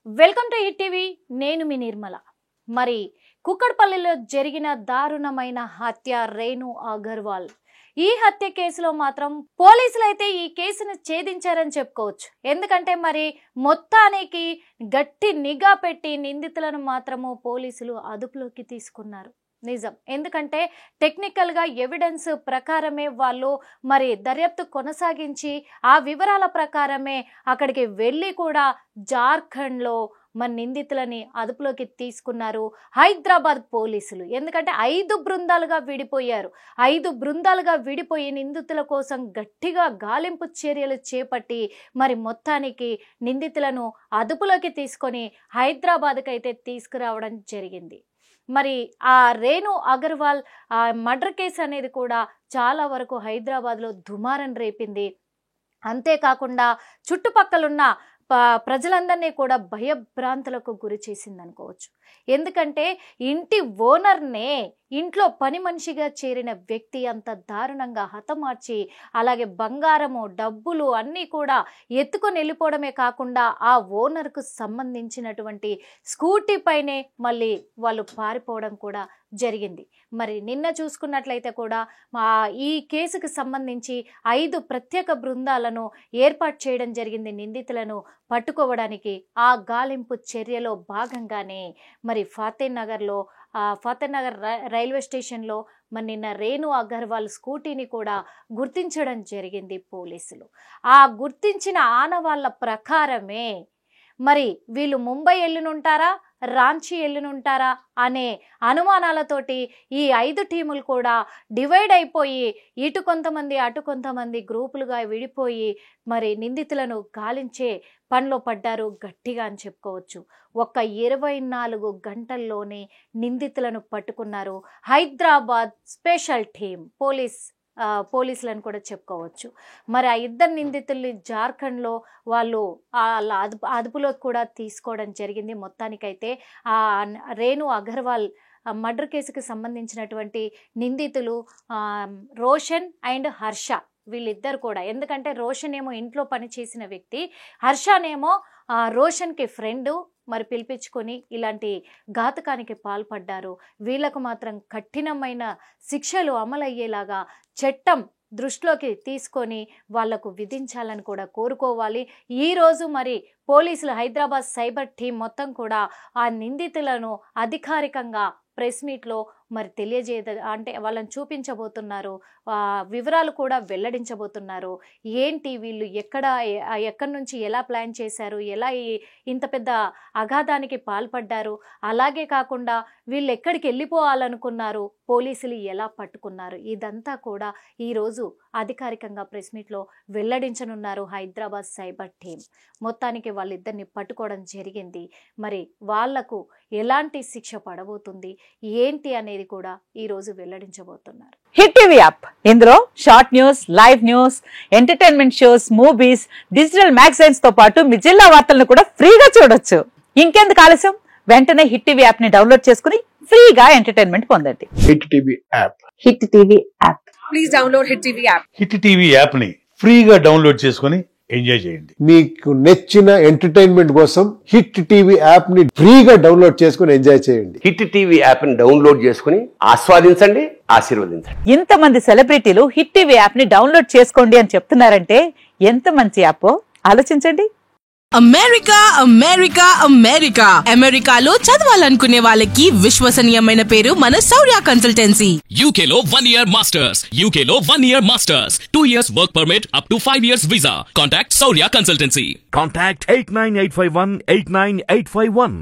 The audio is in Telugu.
Welcome to hit TV. నేను మీ నిర్మల. మరి కుక్కడపల్లిలో జరిగిన దారుణమైన హత్య రేణు అగర్వాల్. ఈ హత్య కేసులో మాత్రం పోలీసులు అయితే ఈ కేసును ఛేదించారని చెప్పుకోవచ్చు. ఎందుకంటే మరి మొత్తానికి గట్టి నిఘా పెట్టి నిందితులను మాత్రము పోలీసులు అదుపులోకి తీసుకున్నారు. నిజం. ఎందుకంటే టెక్నికల్గా ఎవిడెన్స్ ప్రకారమే వాళ్ళు మరి దర్యాప్తు కొనసాగించి ఆ వివరాల ప్రకారమే అక్కడికి వెళ్ళి కూడా జార్ఖండ్లో మన నిందితులని అదుపులోకి తీసుకున్నారు హైదరాబాద్ పోలీసులు. ఎందుకంటే 5 బృందాలుగా విడిపోయారు. 5 బృందాలుగా విడిపోయి నిందితుల కోసం గట్టిగా గాలింపు చర్యలు చేపట్టి మరి మొత్తానికి నిందితులను అదుపులోకి తీసుకొని హైదరాబాద్కి అయితే తీసుకురావడం జరిగింది. మరి ఆ రేణు అగర్వాల్ మర్డర్ కేసు అనేది కూడా చాలా వరకు హైదరాబాద్లో దుమారం రేపింది. అంతేకాకుండా చుట్టుపక్కలున్న ప్రజలందరినీ కూడా భయభ్రాంతులకు గురి చేసింది అనుకోవచ్చు. ఎందుకంటే ఇంటి ఓనర్నే ఇంట్లో పని మనిషిగా చేరిన వ్యక్తి అంత దారుణంగా హతమార్చి అలాగే బంగారము డబ్బులు అన్నీ కూడా ఎత్తుకొని వెళ్ళిపోవడమే కాకుండా ఆ ఓనర్కు సంబంధించినటువంటి స్కూటీ పైనే మళ్ళీ వాళ్ళు పారిపోవడం కూడా జరిగింది. మరి నిన్న చూసుకున్నట్లయితే కూడా ఈ కేసుకు సంబంధించి 5 ప్రత్యేక బృందాలను ఏర్పాటు చేయడం జరిగింది నిందితులను పట్టుకోవడానికి. ఆ గాలింపు చర్యలో భాగంగానే మరి ఫతేనగర్ రైల్వే స్టేషన్లో మరి నిన్న రేణు అగర్వాల్ స్కూటీని కూడా గుర్తించడం జరిగింది పోలీసులు. ఆ గుర్తించిన ఆనవాళ్ళ ప్రకారమే మరి వీళ్ళు ముంబై వెళ్ళినుంటారా, రాంచీ వెళ్ళినుంటారా అనే అనుమానాలతోటి ఈ 5 టీములు కూడా డివైడ్ అయిపోయి ఇటు కొంతమంది అటు కొంతమంది గ్రూపులుగా విడిపోయి మరి నిందితులను గాలించే పనిలో పడ్డారు గట్టిగా అని చెప్పుకోవచ్చు. ఒక్క 24 గంటల్లోనే నిందితులను పట్టుకున్నారు హైదరాబాద్ స్పెషల్ టీం పోలీసులను కూడా చెప్పుకోవచ్చు. మరి ఆ 2 నిందితుల్ని జార్ఖండ్లో వాళ్ళు అదుపులోకి కూడా తీసుకోవడం జరిగింది. మొత్తానికైతే ఆ రేణు అగర్వాల్ మర్డర్ కేసుకు సంబంధించినటువంటి నిందితులు రోషన్ అండ్ హర్ష, వీళ్ళిద్దరు కూడా. ఎందుకంటే రోషన్ ఏమో ఇంట్లో పనిచేసిన వ్యక్తి, హర్షనేమో రోషన్కి ఫ్రెండు. మరి పిలిపించుకొని ఇలాంటి ఘాతకానికి పాల్పడ్డారు. వీళ్ళకు మాత్రం కఠినమైన శిక్షలు అమలయ్యేలాగా చట్టం దృష్టిలోకి తీసుకొని వాళ్లకు విధించాలని కూడా కోరుకోవాలి. ఈరోజు మరి పోలీసులు హైదరాబాద్ సైబర్ టీం మొత్తం కూడా ఆ నిందితులను అధికారికంగా ప్రెస్ మీట్లో మరి అంటే వాళ్ళని చూపించబోతున్నారు, వివరాలు కూడా వెల్లడించబోతున్నారు. ఏంటి వీళ్ళు ఎక్కడి నుంచి ఎలా ప్లాన్ చేశారు, ఎలా ఇంత పెద్ద అగాధానికి పాల్పడ్డారు, అలాగే కాకుండా వీళ్ళు ఎక్కడికి వెళ్ళిపోవాలనుకున్నారు, పోలీసులు ఎలా పట్టుకున్నారు, ఇదంతా కూడా ఈరోజు అధికారికంగా ప్రెస్ మీట్లో వెల్లడించనున్నారు హైదరాబాద్ సైబర్ టీం. మొత్తానికి వాళ్ళిద్దరిని పట్టుకోవడం జరిగింది. మరి వాళ్లకు ఎలాంటి శిక్ష పడబోతుంది ఏంటి అనేది కూడా ఈ రోజు వెల్లడించబోతున్నారు. హిట్ టీవీ యాప్, ఇందులో short news, live news, entertainment shows, movies, digital magazines తో పాటు మీ జిల్లా వార్తలను కూడా ఫ్రీగా చూడొచ్చు. ఇంకెందుకు ఆలస్యం, వెంటనే హిట్ టీవీ యాప్ ని డౌన్లోడ్ చేసుకుని ఫ్రీగా ఎంటర్టైన్మెంట్ పొందండి. Hit TV app. Hit TV app. Please download hit TV app. Hit TV app ని ఫ్రీగా డౌన్లోడ్ చేసుకుని ఎంజాయ్ చేయండి. మీకు నచ్చిన ఎంటర్టైన్మెంట్ కోసం హిట్ టీవీ యాప్ ని ఫ్రీగా డౌన్లోడ్ చేసుకుని ఎంజాయ్ చేయండి. హిట్ టీవీ యాప్ ని డౌన్లోడ్ చేసుకుని ఆస్వాదించండి, ఆశీర్వదించండి. ఇంతమంది సెలబ్రిటీలు హిట్ టీవీ యాప్ ని డౌన్లోడ్ చేసుకోండి అని చెప్తున్నారంటే ఎంత మంచి యాప్ ఆలోచించండి. అమెరికా అమెరికాలో చదవాలనుకునే వాళ్ళకి విశ్వసనీయమైన పేరు మన శౌర్య కన్సల్టెన్సీ. UK లో 1 year masters, UK లో 1 year masters, 2 years work permit up to 5 years visa. Contact Saurya Consultancy. Contact 89851 89851.